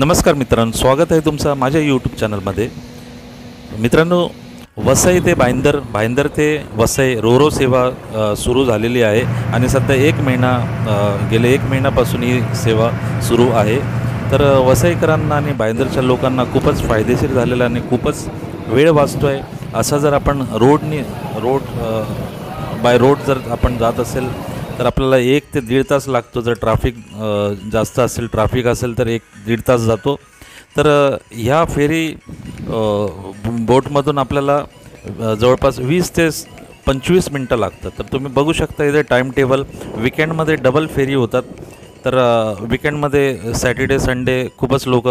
नमस्कार मित्रांनो, स्वागत आहे तुमचं माझ्या यूट्यूब चॅनलमध्ये. मित्रांनो, वसई ते भाईंदर ते वसई रोरो सेवा सुरू झालेली आहे आणि सध्या गेले एक महिन्यापासून ही सेवा सुरू आहे. तर वसईकरांना आणि भाईंदरच्या लोकांना खूपच फायदेशीर झालेलं आणि खूपच वेळ वाचतो आहे. असा जर आपण बाय रोड जर आपण जात असेल तर आपल्याला 1 ते 1.5 तास लागतो. जर जास्त असेल, ट्रॅफिक असेल तर 1-1.5 तास जातो. तर ह्या फेरी बोटमधून आपल्याला जवळपास 20 ते 25 मिनटं लागतात. तर तुम्ही बघू शकता इथे टाईम टेबल. विकेंडमध्ये डबल फेरी होतात. तर विकेंडमध्ये सॅटर्डे संडे खूपच लोक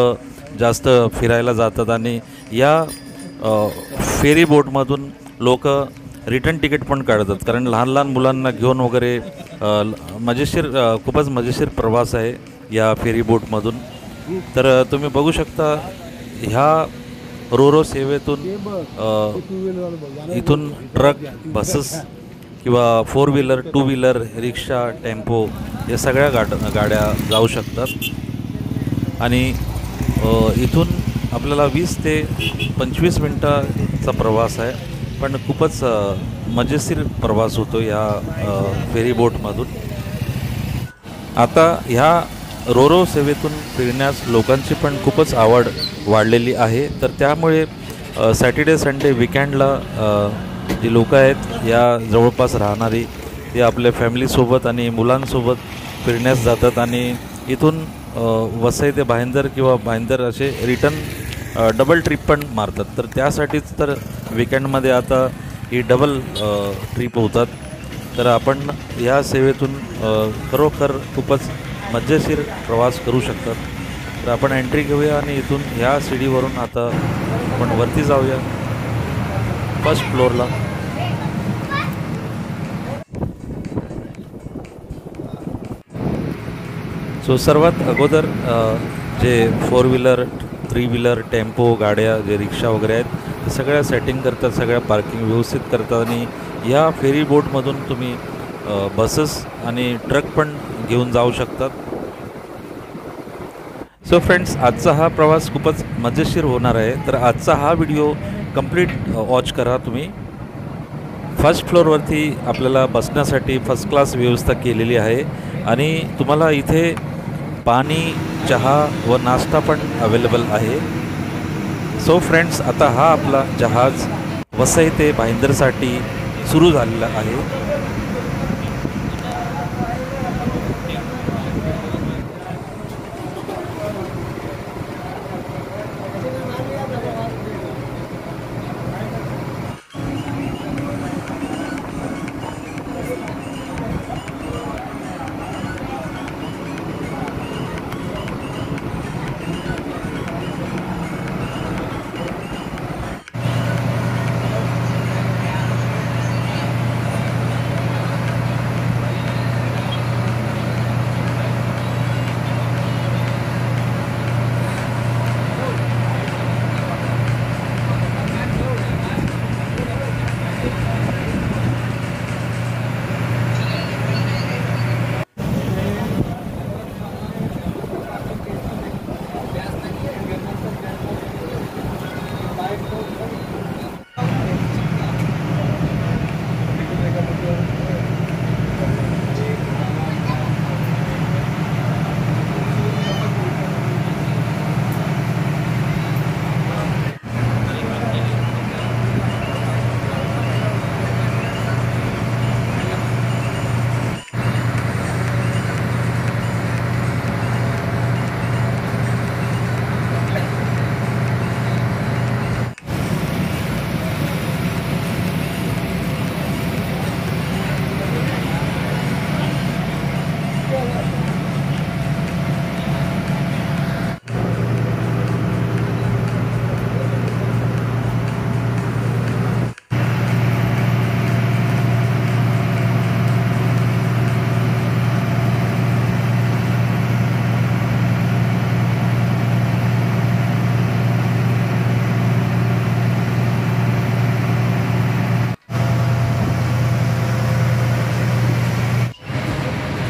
जास्त फिरायला जातात आणि या फेरी बोटमधून लोक रिटर्न तिकीट पण काढतात, कारण लहान लहान मुलांना घेऊन वगैरे खूपच मजेशीर प्रवास आहे या फेरी बोटमधून. तर तुम्ही बघू शकता ह्या रोरो सेवेतून इथून ट्रक, बसेस किंवा 4 व्हीलर, 2 व्हीलर, रिक्षा, टेम्पो या सगळ्या गाड्या जाऊ शकतात आणि इथून आपल्याला 20 ते 25 मिनटाचा प्रवास आहे, पण खूपच मजेशीर प्रवास होतो या फेरी बोटमधून. आता ह्या रोरो सेवेतून फिरण्यास लोकांची पण खूपच आवड वाढलेली आहे. तर त्यामुळे सॅटर्डे संडे विकेंडला जी लोकं आहेत या जवळपास राहणारी, ते आपल्या फॅमिलीसोबत आणि मुलांसोबत फिरण्यास जातात आणि इथून वसई ते भाईंदर किंवा भाईंदर असे रिटर्न डबल ट्रिप पण मारतात. तर त्यासाठीच तर विकेंडमध्ये आता ही डबल ट्रिप होतात. तर आपण या सेवेतून खरोखर खूपच मजेशीर प्रवास करू शकतात. तर आपण एंट्री घेऊया आणि इथून ह्या सीडीवरून आता आपण वरती जाऊया फर्स्ट फ्लोअरला. सो सर्वात अगोदर जे 4 व्हीलर, 3 व्हीलर, टेम्पो गाड्या, जे रिक्षा वगैरे आहेत, ते सगळ्या सेटिंग करतात, सगळ्या पार्किंग व्यवस्थित करतात आणि या फेरी बोटमधून तुम्ही बसेस आणि ट्रक पण घेऊन जाऊ शकतात. सो फ्रेंड्स, आजचा हा प्रवास खूपच मजेशीर होणार आहे. तर आजचा हा व्हिडिओ कंप्लीट वॉच करा तुम्ही. फर्स्ट फ्लोअरवरती आपल्याला बसण्यासाठी फर्स्ट क्लास व्यवस्था केलेली आहे आणि तुम्हाला इथे पाणी, चहा व नाश्ता पण अवेलेबल आहे. सो फ्रेंड्स, आता हा आपला जहाज वसई ते भाईंदरसाठी सुरू झालेला आहे.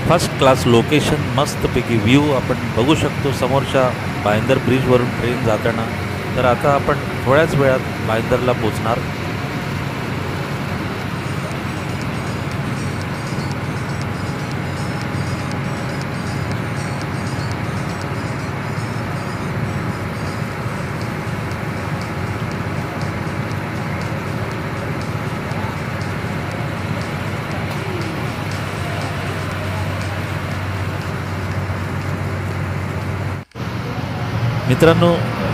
फर्स्ट क्लास लोकेशन, मस्तपैकी व्ह्यू आपण बघू शकतो समोरच्या भाईंदर ब्रिजवरून ट्रेन जाताना. तर आता आपण थोड्याच वेळात भाईंदरला पोचणार. मित्रांनो,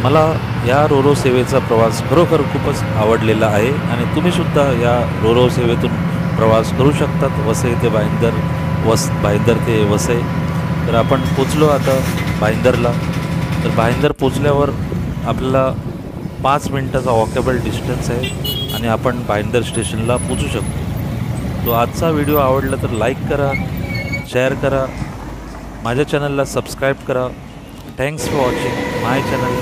मला या रोरो सेवेचा प्रवास खरोखर खूपच आवडलेला आहे आणि तुम्हीसुद्धा या रोरो सेवेतून प्रवास करू शकतात. वसई ते भाईंदर, भाईंदर ते वसई. तर आपण पोचलो आता भाईंदरला. तर भाईंदर पोचल्यावर आपल्याला 5 मिनटाचा वॉकेबल डिस्टन्स आहे आणि आपण भाईंदर स्टेशनला पोचू शकतो. तो आजचा व्हिडिओ आवडला तर लाईक करा, शेअर करा, माझ्या चॅनलला सबस्क्राईब करा. Thanks for watching my channel.